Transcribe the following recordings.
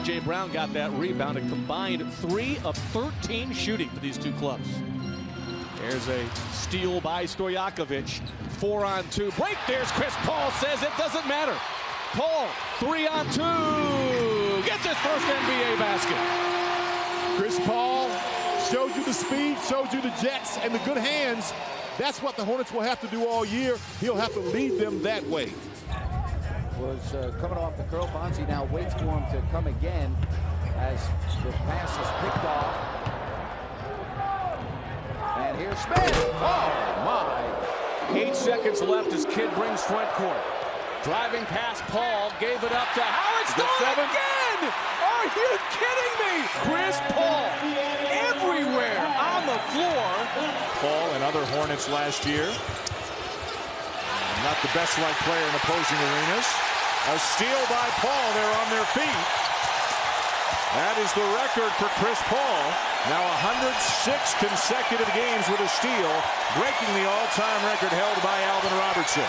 C.J. Brown got that rebound, a combined 3 of 13 shooting for these two clubs. There's a steal by Stojakovic. 4-on-2 break. There's Chris Paul, says it doesn't matter. Paul, 3-on-2. Gets his first NBA basket. Chris Paul showed you the speed, showed you the jets and the good hands. That's what the Hornets will have to do all year. He'll have to lead them that way. Was coming off the curl. Bonzi now waits for him to come again as the pass is picked off. And here's Smith. Oh, my. 8 seconds left as Kidd brings front court. Driving past Paul, gave it up to Howard. Stone again! Are you kidding me? Chris Paul everywhere on the floor. Paul and other Hornets last year. Not the best liked player in opposing arenas. A steal by Paul. They're on their feet. That is the record for Chris Paul. Now 106 consecutive games with a steal, breaking the all-time record held by Alvin Robertson.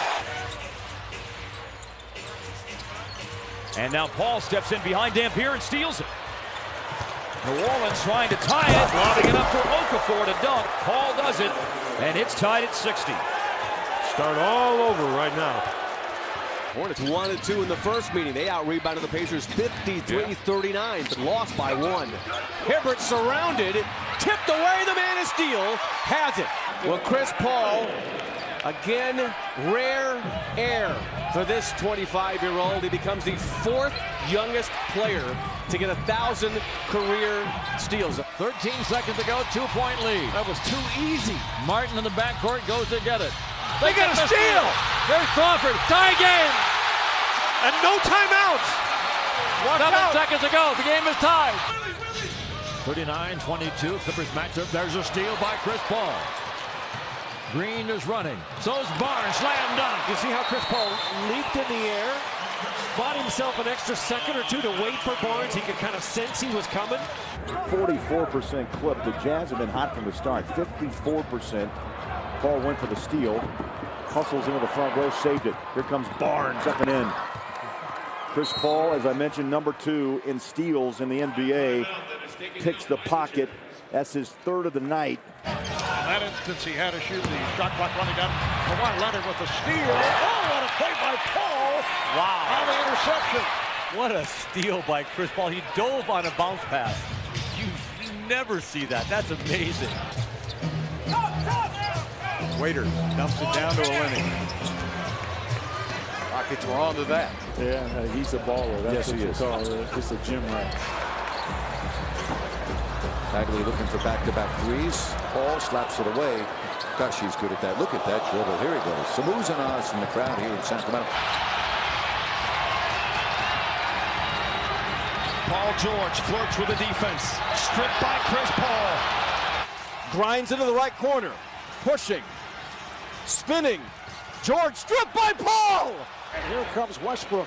And now Paul steps in behind Dampier and steals it. New Orleans trying to tie it, lobbing it up for Okafor to dunk. Paul does it, and it's tied at 60. Start all over right now. Hornets 1-2 in the first meeting. They out-rebounded the Pacers 53-39, but lost by 1. Hibbert surrounded, tipped away, the man of steel has it. Well, Chris Paul, again, rare air for this 25-year-old. He becomes the 4th youngest player to get 1,000 career steals. 13 seconds to go, 2-point lead. That was too easy. Martin in the backcourt goes to get it. They get a steal. There's Crawford. Tie game. And no timeouts. 7 seconds to go. The game is tied. 39-22. Clippers matchup. There's a steal by Chris Paul. Green is running. So's Barnes. Slam dunk. You see how Chris Paul leaped in the air, bought himself an extra second or two to wait for Barnes. He could kind of sense he was coming. 44% clip. The Jazz have been hot from the start. 54%. Paul went for the steal. Hustles into the front row, saved it. Here comes Barnes up and in. Chris Paul, as I mentioned, number 2 in steals in the NBA. Picks the pocket. That's his 3rd of the night. In that instance, he had to shoot the shot clock running down. Kawhi Leonard with the steal. Oh, what a play by Paul. Wow. On the interception. What a steal by Chris Paul. He dove on a bounce pass. You never see that. That's amazing. Waiters dumps it down to Eleni. Rockets were on to that. Yeah, he's a baller. That's yes, he is. It's a gym rat. Bagley looking for back-to-back threes. Paul slaps it away. Gosh, he's good at that. Look at that dribble. Here he goes. Samouz and Oz from the crowd here in Sacramento. Paul George flirts with the defense. Stripped by Chris Paul. Grinds into the right corner. Pushing. Spinning. George stripped by Paul. And here comes Westbrook.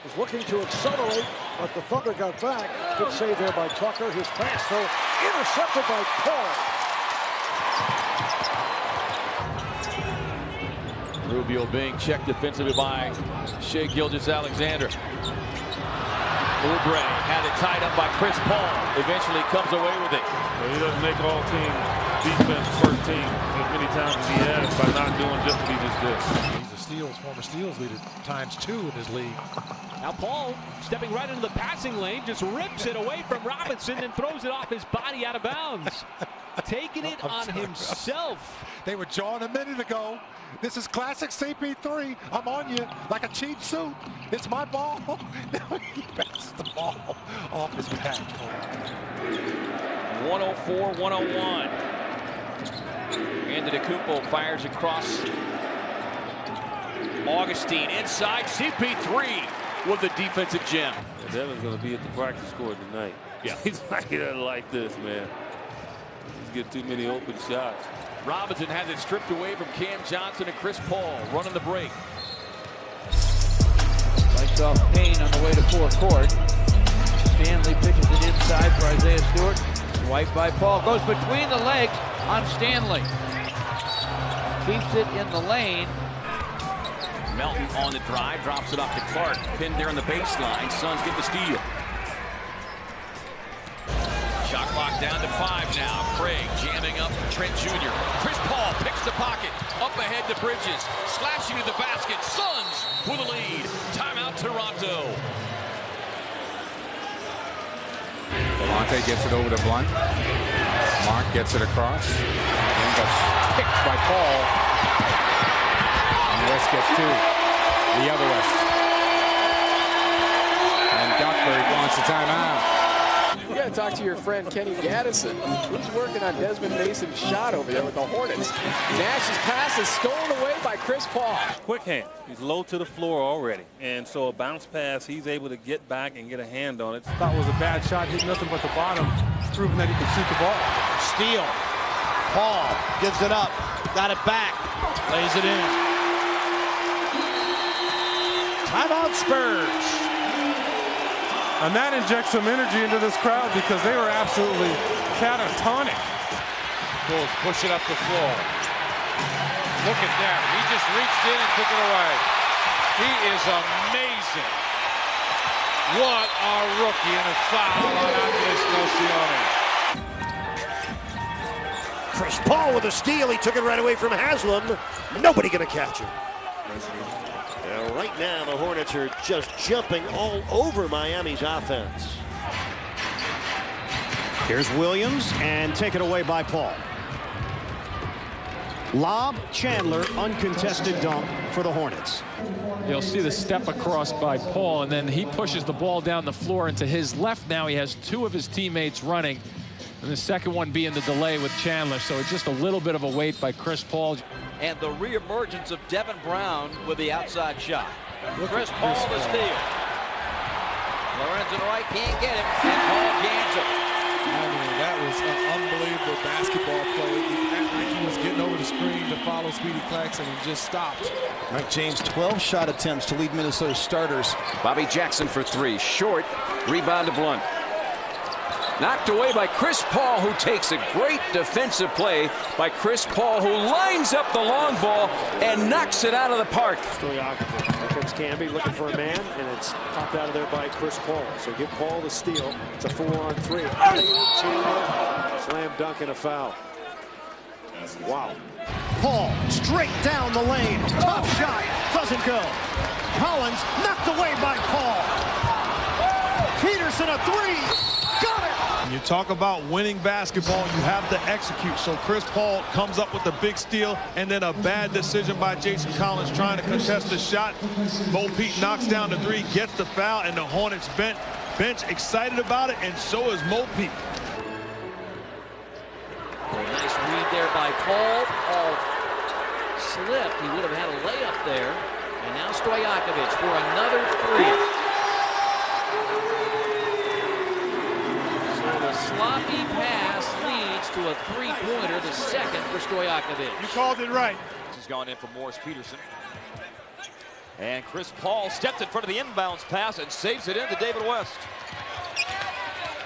Was looking to accelerate, but the Thunder got back. Good save there by Tucker. His pass, though, intercepted by Paul. Rubio being checked defensively by Shai Gilgeous-Alexander. Oubre had it tied up by Chris Paul. Eventually comes away with it. Well, he doesn't make all-team defense first team as many times as he has by not doing just what he just did. He's a former steals leader ×2 in his league. Now Paul stepping right into the passing lane, just rips it away from Robinson and throws it off his body out of bounds. Taking it on himself. They were jawing a minute ago. This is classic CP3. I'm on you like a cheap suit. It's my ball. Now he passes the ball off his back. 104-101. Antetokounmpo fires across. Augustine inside. CP3 with the defensive gem. Devin's going to be at the practice court tonight. Yeah. He's not going to like this, man. He's getting too many open shots. Robinson has it stripped away from Cam Johnson and Chris Paul running the break. Fights off Payne on the way to forecourt. Stanley pitches it inside for Isaiah Stewart. Swiped by Paul. Goes between the legs on Stanley. Keeps it in the lane. Melton on the drive, drops it off to Clark. Pinned there on the baseline. Suns get the steal. Down to 5 now. Craig jamming up Trent Jr. Chris Paul picks the pocket. Up ahead to Bridges. Slashing to the basket. Suns with a lead. Timeout Toronto. Delonte gets it over to Blunt. Mark gets it across. Then gets picked by Paul. And West gets two. The other West. And Duckburg wants a timeout. You got to talk to your friend Kenny Gaddison. He's working on Desmond Mason's shot over there with the Hornets. Nash's pass is stolen away by Chris Paul. Quick hand. He's low to the floor already. And so a bounce pass, he's able to get back and get a hand on it. Thought it was a bad shot, hit nothing but the bottom. It's proven that he can shoot the ball. Steal. Paul gives it up. Got it back. Lays it in. Timeout Spurs. And that injects some energy into this crowd because they were absolutely catatonic. Bulls push it up the floor. Look at that. He just reached in and took it away. He is amazing. What a rookie, and a foul on Andres Nocioni. Chris Paul with a steal. He took it right away from Haslam. Nobody going to catch him. Right now, the Hornets are just jumping all over Miami's offense. Here's Williams, and taken away by Paul. Lob, Chandler, uncontested dunk for the Hornets. You'll see the step across by Paul, and then he pushes the ball down the floor, and to his left now he has two of his teammates running, and the second one being the delay with Chandler. So it's just a little bit of a wait by Chris Paul. And the reemergence of Devin Brown with the outside shot. Chris Paul the steal. Lorenzen Wright can't get him, and Paul jams it. I mean, that was an unbelievable basketball play. He acted like he was getting over the screen to follow Speedy Claxton and just stopped. Mike James, 12 shot attempts to lead Minnesota starters. Bobby Jackson for three. Short. Rebound to Blunt. Knocked away by Chris Paul, who takes a great defensive play by Chris Paul, who lines up the long ball and knocks it out of the park. Stojakovic. Here comes Camby looking for a man, and it's popped out of there by Chris Paul. So give Paul the steal. It's a 4-on-3. Slam dunk and a foul. Wow. Paul straight down the lane. Tough shot. Doesn't go. Collins knocked away by Paul. Peterson a three. Got it. When you talk about winning basketball, you have to execute. So Chris Paul comes up with a big steal, and then a bad decision by Jason Collins trying to contest the shot. Mo Pete knocks down the three, gets the foul, and the Hornets bench excited about it, and so is Mo Pete. Nice read there by Paul. Paul slipped. He would have had a layup there. And now Stojakovic for another three. So the sloppy pass leads to a three-pointer, the second for Stojakovic. You called it right. This has gone in for Morris Peterson. And Chris Paul steps in front of the inbounds pass and saves it into David West.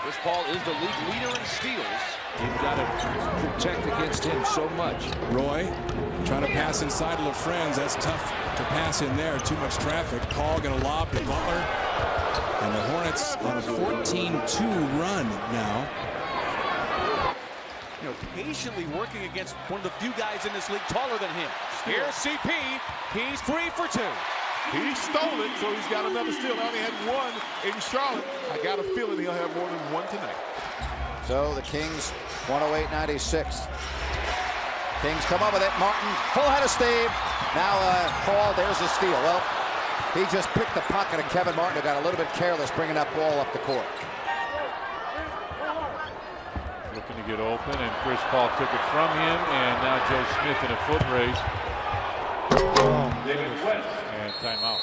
Chris Paul is the league leader in steals. You've got to protect against him so much. Roy trying to pass inside of LaFrentz. That's tough to pass in there. Too much traffic. Paul going to lob to Butler. And the Hornets on a 14-2 run now. You know, patiently working against one of the few guys in this league taller than him. Here's CP. He's 3 for 2. He stole it, so he's got another steal. Now he had one in Charlotte. I got a feeling he'll have more than one tonight. So the Kings 108-96. Kings come up with it. Martin, full head of steam. Now Paul, there's the steal. Well, he just picked the pocket of Kevin Martin, who got a little bit careless bringing that ball up the court. Looking to get open, and Chris Paul took it from him, and now Joe Smith in a foot race. And timeout.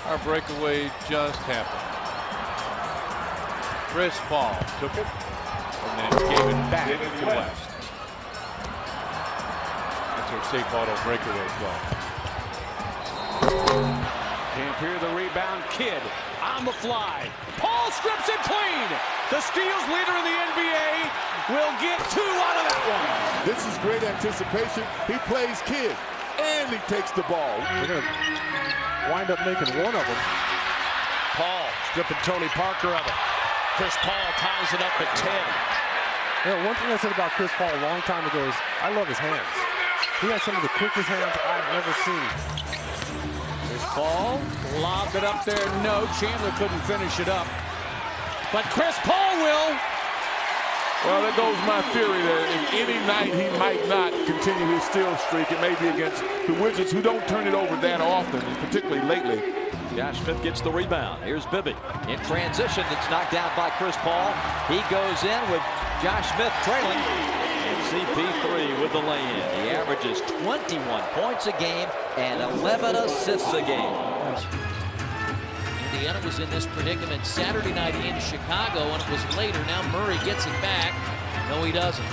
Our breakaway just happened. Chris Paul took it and then gave it back to West. That's our safe auto breakaway call. Can't hear the rebound. Kidd on the fly. Paul strips it clean. The steals leader in the NBA will get 2 out of that one. This is great anticipation. He plays Kidd, and he takes the ball. They're going to wind up making one of them. Paul stripping Tony Parker of it. Chris Paul ties it up at 10. You know, one thing I said about Chris Paul a long time ago is I love his hands. He has some of the quickest hands I've ever seen. Chris Paul lobbed it up there. No, Chandler couldn't finish it up. But Chris Paul will. Well, there goes my theory that if any night he might not continue his steal streak, it may be against the Wizards, who don't turn it over that often, particularly lately. Josh Smith gets the rebound. Here's Bibby. In transition, it's knocked out by Chris Paul. He goes in with Josh Smith trailing. And CP3 with the lay-in. He averages 21 points a game and 11 assists a game. Indiana was in this predicament Saturday night in Chicago, and it was later. Now Murray gets it back. No, he doesn't.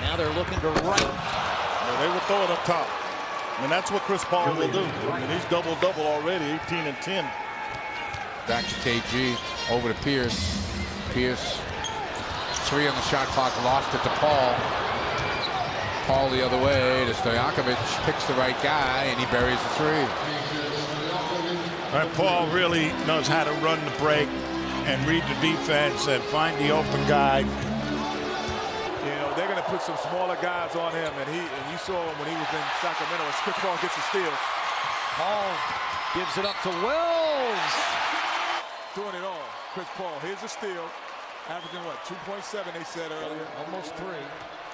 Now they're looking to right. Well, they will throw it up top. I mean, that's what Chris Paul will do. I mean, he's double-double already, 18 and 10. Back to KG, over to Pierce. Pierce, 3 on the shot clock, lost it to Paul. Paul the other way to Stojakovic, picks the right guy, and he buries the 3. All right, Paul really knows how to run the break and read the defense and find the open guy. You know, they're going to put some smaller guys on him, and you saw him when he was in Sacramento as Chris Paul gets a steal. Paul gives it up to Wells. Doing it all. Chris Paul, here's a steal. Averaging what, 2.7 they said earlier. Almost 3.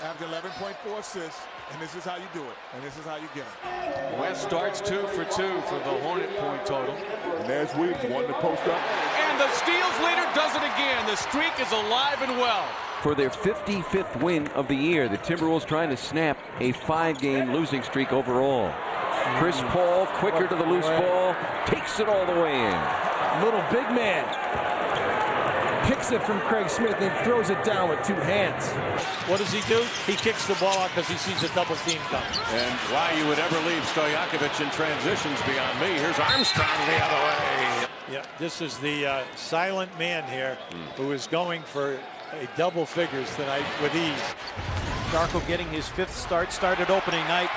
Averaging 11.4 assists. And this is how you do it. And this is how you get it. West starts 2 for 2 for the Hornet point total. And there's Williams wanting to post up. And the steals leader does it again. The streak is alive and well. For their 55th win of the year, the Timberwolves trying to snap a 5-game losing streak overall. Chris Paul, quicker to the loose ball, takes it all the way in. Little big man picks it from Craig Smith and throws it down with 2 hands. What does he do? He kicks the ball out because he sees a double team coming. And why you would ever leave Stojakovic in transitions beyond me. Here's Armstrong the other way. Yeah, this is the silent man here who is going for a double figures tonight with ease. Darko getting his 5th start, started opening night.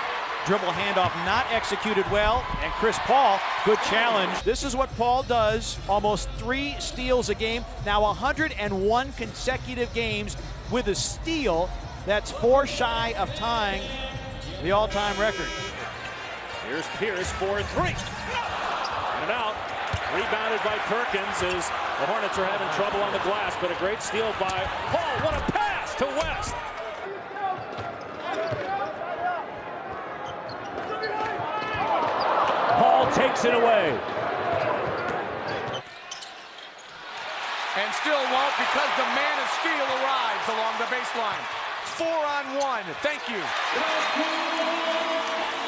Dribble handoff not executed well, and Chris Paul, good challenge. This is what Paul does, almost 3 steals a game, now 101 consecutive games with a steal. That's 4 shy of tying the all-time record. Here's Pierce for 3. And out. Rebounded by Perkins as the Hornets are having trouble on the glass, but a great steal by Paul. What a pass to West. Paul takes it away. And still won't because the man of steel arrives along the baseline. 4-on-1. Thank you.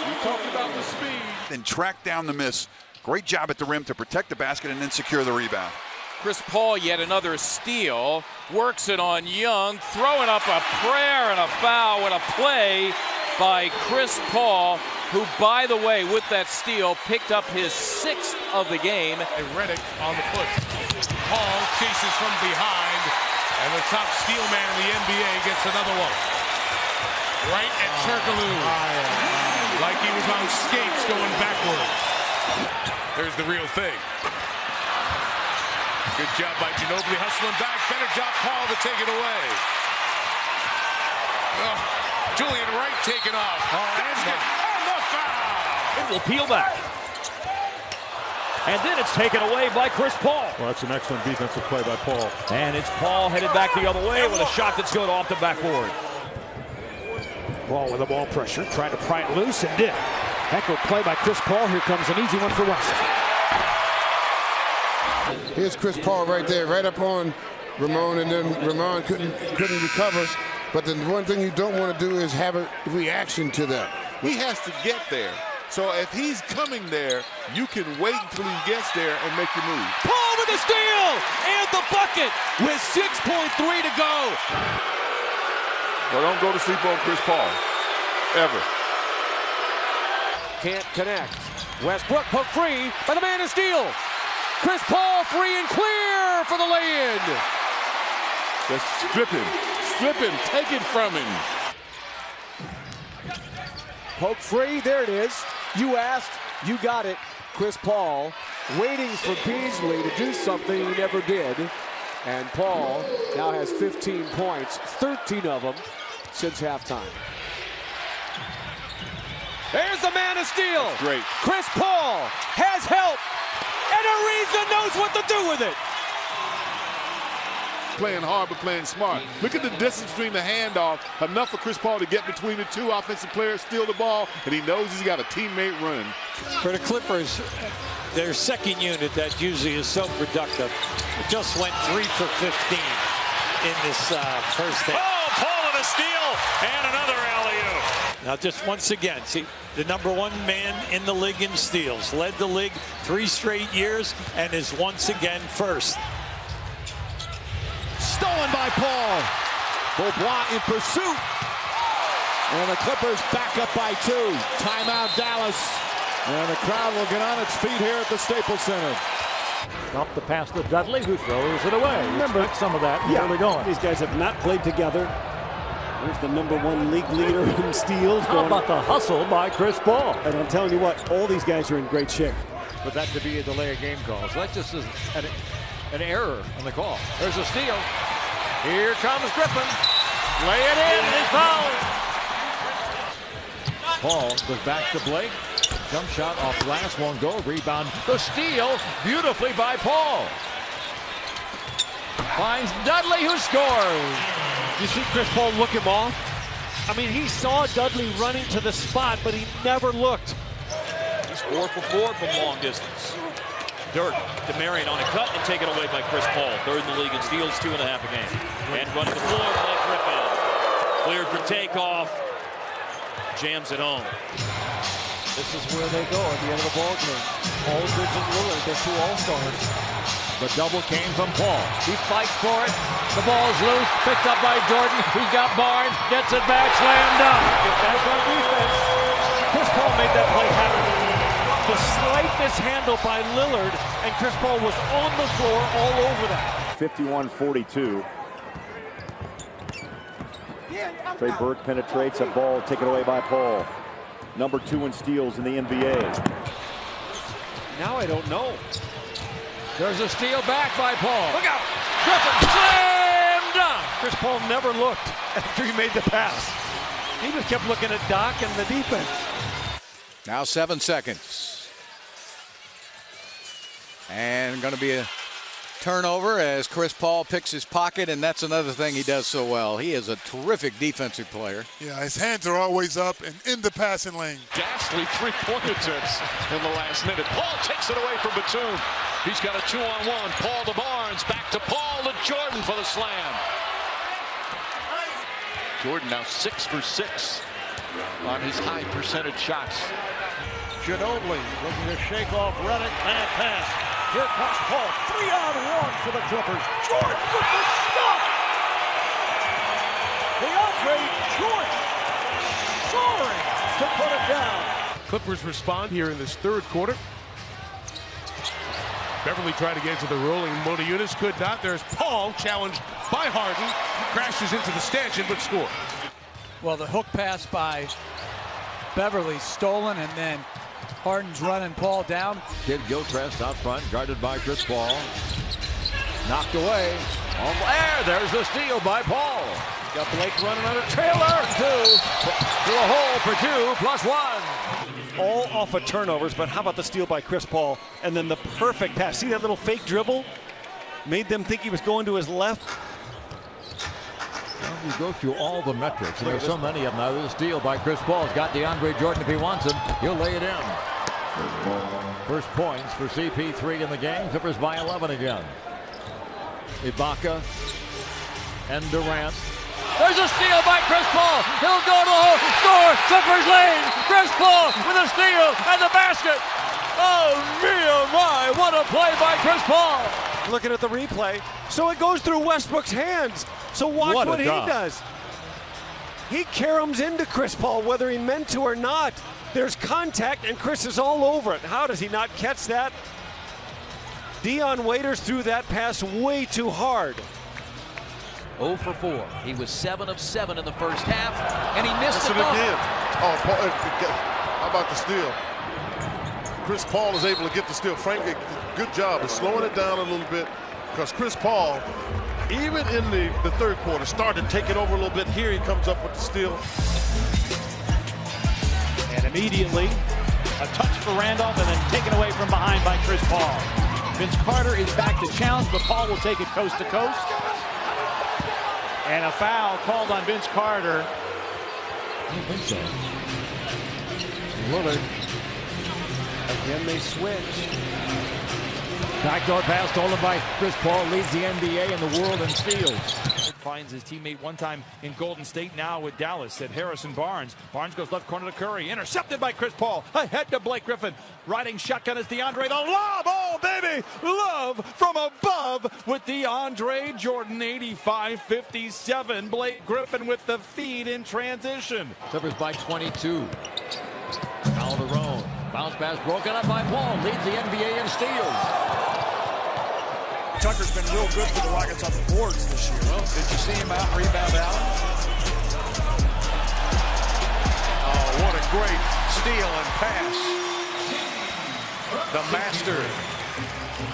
We talked about the speed. Then track down the miss. Great job at the rim to protect the basket and then secure the rebound. Chris Paul, yet another steal. Works it on Young. Throwing up a prayer and a foul with a play by Chris Paul, who, by the way, with that steal, picked up his 6th of the game. Redick on the push. Paul chases from behind, and the top steal man in the NBA gets another one. Right at Turkoglu. Like he was on skates going backwards. There's the real thing. Good job by Ginobili hustling back. Better job Paul to take it away. Oh, Julian Wright taking off. Basket on the foul. It will peel back. And then it's taken away by Chris Paul. Well, that's an excellent defensive play by Paul. And it's Paul headed back the other way with a shot that's good off the backboard. Ball with the ball pressure, trying to pry it loose and did. Heck of a play by Chris Paul. Here comes an easy one for West. Here's Chris Paul right there, right up on Ramon, and then Ramon couldn't recover. But the one thing you don't want to do is have a reaction to that. He has to get there. So if he's coming there, you can wait until he gets there and make your move. Paul with the steal and the bucket with 6.3 to go. Well, don't go to sleep on Chris Paul, ever. Can't connect. Westbrook poked free by the man of steel. Chris Paul free and clear for the lay-in. Just strip him, take it from him. Poke free, there it is. You asked, you got it. Chris Paul waiting for Beasley to do something he never did. And Paul now has 15 points, 13 of them since halftime. There's the man of steel. Great. Chris Paul has help, and Ariza knows what to do with it. Playing hard but playing smart. Look at the distance between the handoff. Enough for Chris Paul to get between the two offensive players, steal the ball, and he knows he's got a teammate running. For the Clippers, their second unit that usually is so productive, just went 3 for 15 in this first half. Oh, Paul with a steal and another alley-oop. Now, just once again, see, the #1 man in the league in steals, led the league 3 straight years, and is once again first. Stolen by Paul. Beaubois in pursuit. And the Clippers back up by 2. Timeout, Dallas. And the crowd will get on its feet here at the Staples Center. Up the pass to Dudley, who throws it away. Remember some of that early going. These guys have not played together. There's the #1 league leader in steals. How about the hustle by Chris Paul? And I'm telling you what, all these guys are in great shape. But that to be a delay of game call. So that just is an error on the call. There's a steal. Here comes Griffin. Lay it in. He fouled. Paul goes back to Blake. Jump shot off glass, won't go. Rebound. The steal, beautifully by Paul. Finds Dudley, who scores. You see Chris Paul look him off? I mean, he saw Dudley running to the spot, but he never looked. He's 4 for 4 from long distance. Dirk to Marion on a cut and taken away by Chris Paul. 3rd in the league in steals, 2.5 a game. And running the floor, Blake Griffin. Cleared for takeoff. Jams it home. This is where they go at the end of the ball game. Aldridge and Lillard, they're 2 all-stars. The double came from Paul. He fights for it. The ball's loose. Picked up by Jordan. He's got Barnes. Gets it back. Slam dunk. Get back on defense. Chris Paul made that play happen. The slight mishandle by Lillard, and Chris Paul was on the floor all over that. 51-42. Trey Burke penetrates, a ball taken away by Paul. #2 in steals in the NBA. Now I don't know. There's a steal back by Paul. Look out! Griffin slam dunk! Chris Paul never looked after he made the pass. He just kept looking at Doc and the defense. Now 7 seconds. And going to be a turnover as Chris Paul picks his pocket, and that's another thing he does so well. He is a terrific defensive player. Yeah, his hands are always up and in the passing lane. Ghastly three-point attempts in the last minute. Paul takes it away from Batum. He's got a 2-on-1. Paul to Barnes. Back to Paul to Jordan for the slam. Jordan now 6 for 6 on his high percentage shots. Ginobili looking to shake off Redick. Bad pass. Here comes Paul. 3-on-1 for the Clippers. Jordan with the stop. DeAndre Jordan soaring to put it down. Clippers respond here in this 3rd quarter. Beverly tried to get into the rolling. Motiejunas could not. There's Paul challenged by Harden. Crashes into the stanchion but scores. Well, the hook pass by Beverly stolen, and then Harden's running Paul down. Kid Gilchrist out front, guarded by Chris Paul. Knocked away. On there, there's the steal by Paul. Got Blake running on a trailer. 2 to a hole for 2 plus 1. All off of turnovers, but how about the steal by Chris Paul? And then the perfect pass. See that little fake dribble? Made them think he was going to his left. Well, you go through all the metrics, and there's so many of them. Now, this steal by Chris Paul has got DeAndre Jordan if he wants him. He'll lay it in. First points for CP3 in the game. Clippers by 11 again. Ibaka and Durant. There's a steal by Chris Paul. He'll go to the hole. Score. Clippers lead. Chris Paul with a steal and the basket. Oh, my. What a play by Chris Paul. Looking at the replay. So it goes through Westbrook's hands. So watch what he does. He caroms into Chris Paul, whether he meant to or not. There's contact, and Chris is all over it. How does he not catch that? Dion Waiters threw that pass way too hard. 0 for 4. He was 7 of 7 in the first half, and he missed the dunk. Again. Oh, Paul, how about the steal? Chris Paul is able to get the steal. Frank, good job of slowing it down a little bit because Chris Paul, even in the third quarter, started to take it over a little bit. Here he comes up with the steal. And immediately, a touch for Randolph and then taken away from behind by Chris Paul. Vince Carter is back to challenge, but Paul will take it coast to coast. And a foul called on Vince Carter. I don't think so. Lillard. Again, they switch. Backdoor pass stolen by Chris Paul, leads the NBA in the world in steals. Finds his teammate one time in Golden State, now with Dallas, at Harrison Barnes. Barnes goes left corner to Curry, intercepted by Chris Paul, ahead to Blake Griffin. Riding shotgun is DeAndre, the lob, oh baby, love from above with DeAndre Jordan, 85-57. Blake Griffin with the feed in transition. Clippers by 22. Calderon, bounce pass broken up by Paul, leads the NBA in steals. Tucker's been real good for the Rockets on the boards this year. Well, did you see him out rebound Allen? Oh, what a great steal and pass. The master,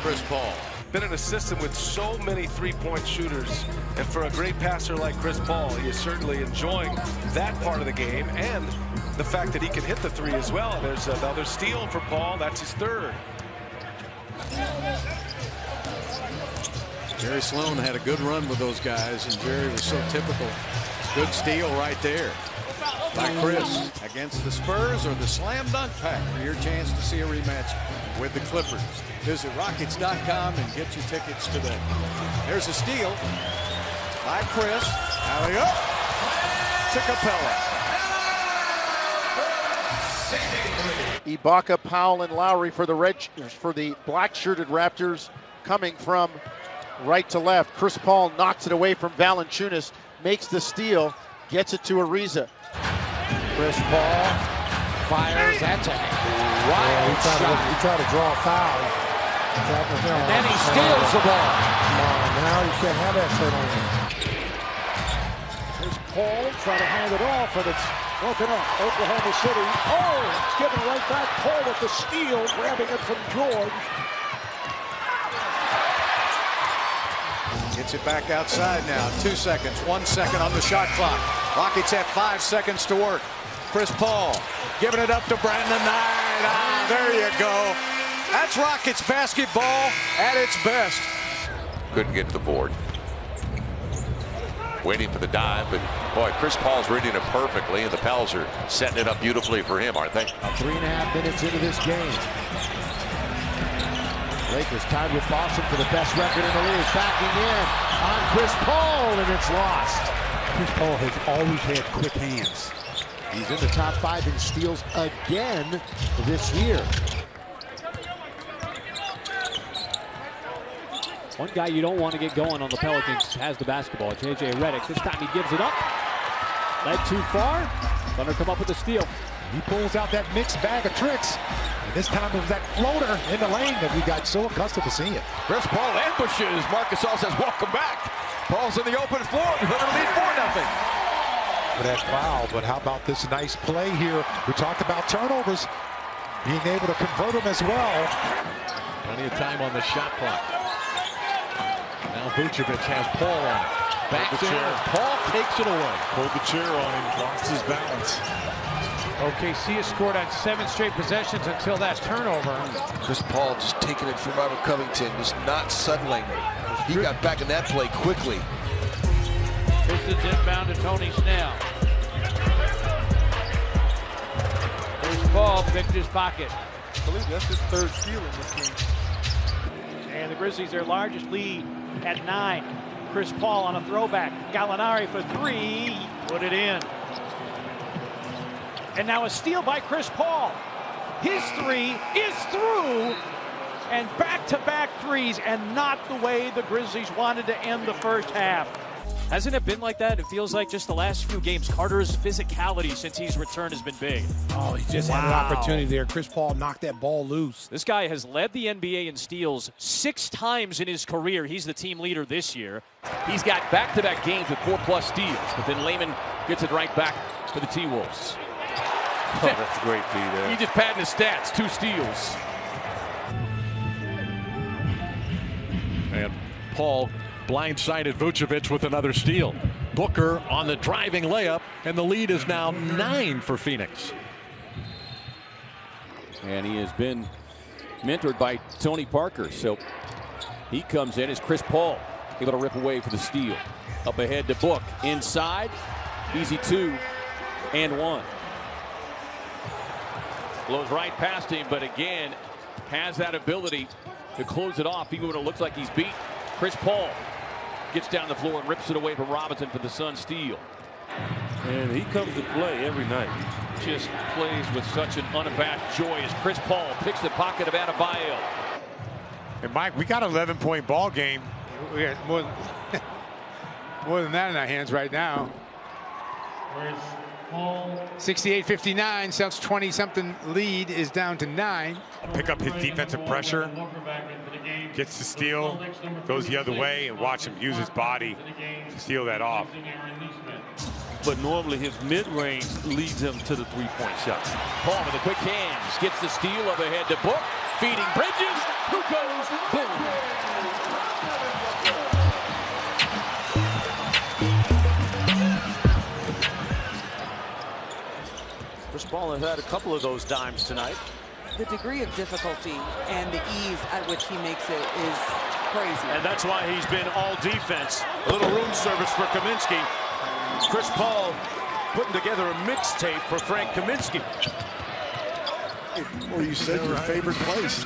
Chris Paul. Been in a system with so many three-point shooters, and for a great passer like Chris Paul, he is certainly enjoying that part of the game and the fact that he can hit the three as well. There's another steal for Paul. That's his third. Jerry Sloan had a good run with those guys, and Jerry was so typical. Good steal right there by Chris against the Spurs, or the slam dunk pack for your chance to see a rematch with the Clippers. Visit Rockets.com and get your tickets today. There's a steal by Chris. Alley up to Capella. Ibaka, Powell, and Lowry for the black-shirted Raptors, coming from right to left. Chris Paul knocks it away from Valanciunas, makes the steal, gets it to Ariza. Chris Paul fires. That's a wild shot. He tried to draw a foul. And then he steals the ball. Come on, now you can't have that turnover. Here's Paul trying to hand it off, and it's broken up. Oklahoma City. Oh, it's given right back. Paul with the steal, grabbing it from George. Gets it back outside now. 2 seconds, 1 second on the shot clock. Rockets have 5 seconds to work. Chris Paul giving it up to Brandon Knight. Ah, there you go. That's Rockets basketball at its best. Couldn't get to the board. Waiting for the dive, but boy, Chris Paul's reading it perfectly, and the Pels are setting it up beautifully for him, aren't they? 3.5 minutes into this game. Lakers tied with Boston for the best record in the league. Backing in on Chris Paul, and it's lost. Chris Paul has always had quick hands. He's in the top 5 in steals again this year. One guy you don't want to get going on the Pelicans has the basketball. J.J. Redick. This time he gives it up. Led too far. Thunder come up with a steal. He pulls out that mixed bag of tricks. And this time it was that floater in the lane that we got so accustomed to seeing. Chris Paul ambushes. Marcus All says, welcome back. Paul's in the open floor. We're going to lead 4-0. For that foul, but how about this nice play here? We talked about turnovers. Being able to convert them as well. Plenty of time on the shot clock. Now Vucevic has Paul on it. Backs in, Paul takes it away. Pulled the chair on him, lost his balance. OKC has scored on 7 straight possessions until that turnover. Chris Paul just taking it from Robert Covington, just not settling. He got back in that play quickly. Pistons inbound to Tony Snell. Chris Paul picked his pocket. I believe that's his third steal in this game. And the Grizzlies, their largest lead at 9. Chris Paul on a throwback. Gallinari for 3. Put it in. And now a steal by Chris Paul. His 3 is through. And back-to-back threes, and not the way the Grizzlies wanted to end the first half. Hasn't it been like that? It feels like just the last few games, Carter's physicality since he's returned has been big. Oh, he just had an opportunity there. Chris Paul knocked that ball loose. This guy has led the NBA in steals 6 times in his career. He's the team leader this year. He's got back-to-back games with 4+ steals, but then Layman gets it right back for the T-Wolves. Oh, that's a great feed there. He just padding his stats, 2 steals. And Paul blindsided Vucevic with another steal. Booker on the driving layup, and the lead is now 9 for Phoenix. And he has been mentored by Tony Parker, so he comes in as Chris Paul, able to rip away for the steal. Up ahead to Book, inside, easy 2 and 1. Blows right past him, but again, has that ability to close it off, even when it looks like he's beat. Chris Paul gets down the floor and rips it away from Robinson for the Sun steal. And he comes to play every night. Just plays with such an unabashed joy as Chris Paul picks the pocket of Adebayo. And Mike, we got an 11-point ball game. We got more than that in our hands right now. 68-59, Celtics 20-something lead is down to 9. Pick up his defensive pressure, gets the steal, goes the other way, and watch him use his body to steal that off. But normally his mid-range leads him to the three-point shot. Paul with the quick hands, gets the steal up ahead to Book, feeding Bridges, who goes boom. Chris Paul has had a couple of those dimes tonight. The degree of difficulty and the ease at which he makes it is crazy. And that's why he's been all defense. A little room service for Kaminsky. Chris Paul putting together a mixtape for Frank Kaminsky. Well, you said your favorite place.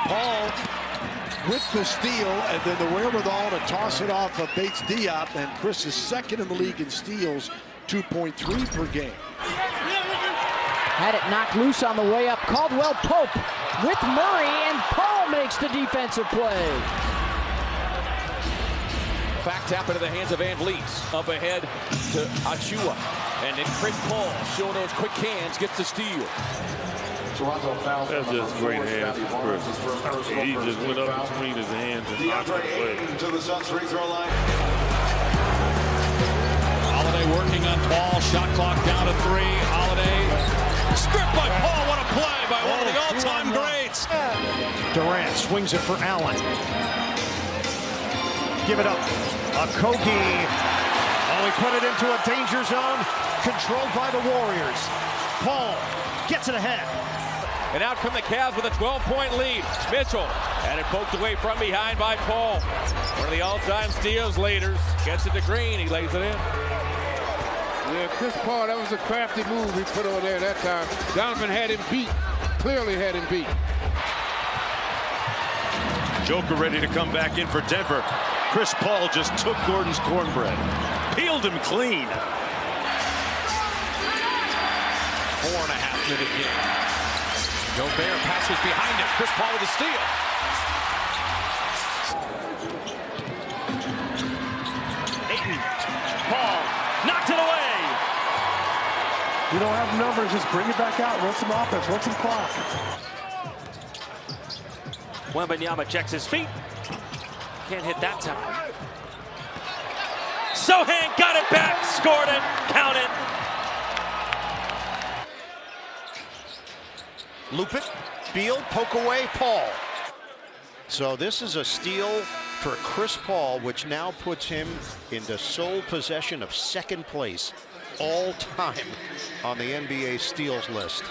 Paul with the steal and then the wherewithal to toss it off of Bates Diop, and Chris is second in the league in steals, 2.3 per game. Had it knocked loose on the way up. Caldwell Pope with Murray, and Paul makes the defensive play. Back tap into the hands of Van Vliet. Up ahead to Achua. And then Chris Paul, showing those quick hands, gets the steal. That's just great hands for Chris. He just went up between his hands and knocked it away. To the Suns free throw line. Holiday working on Paul. Shot clock down to 3. Holiday stripped by Paul. What a play by one of the all-time greats. Durant swings it for Allen. Give it up. Kogi. Oh, he put it into a danger zone. Controlled by the Warriors. Paul gets it ahead. And out come the Cavs with a 12-point lead. Mitchell had it poked away from behind by Paul. One of the all-time steals leaders. Gets it to Green. He lays it in. Yeah, Chris Paul, that was a crafty move he put over there that time. Donovan had him beat. Clearly had him beat. Joker ready to come back in for Denver. Chris Paul just took Gordon's cornbread. Peeled him clean. 4.5-minute game. Gobert passes behind him. Chris Paul with a steal. Ayton. Paul knocked it away. You don't have numbers, just bring it back out. Run some offense, run some clock. Wembanyama checks his feet. Can't hit that time. Sohan got it back, scored it, count it. Loop it, Beal, poke away, Paul. So this is a steal for Chris Paul, which now puts him into sole possession of second place all time on the NBA steals list.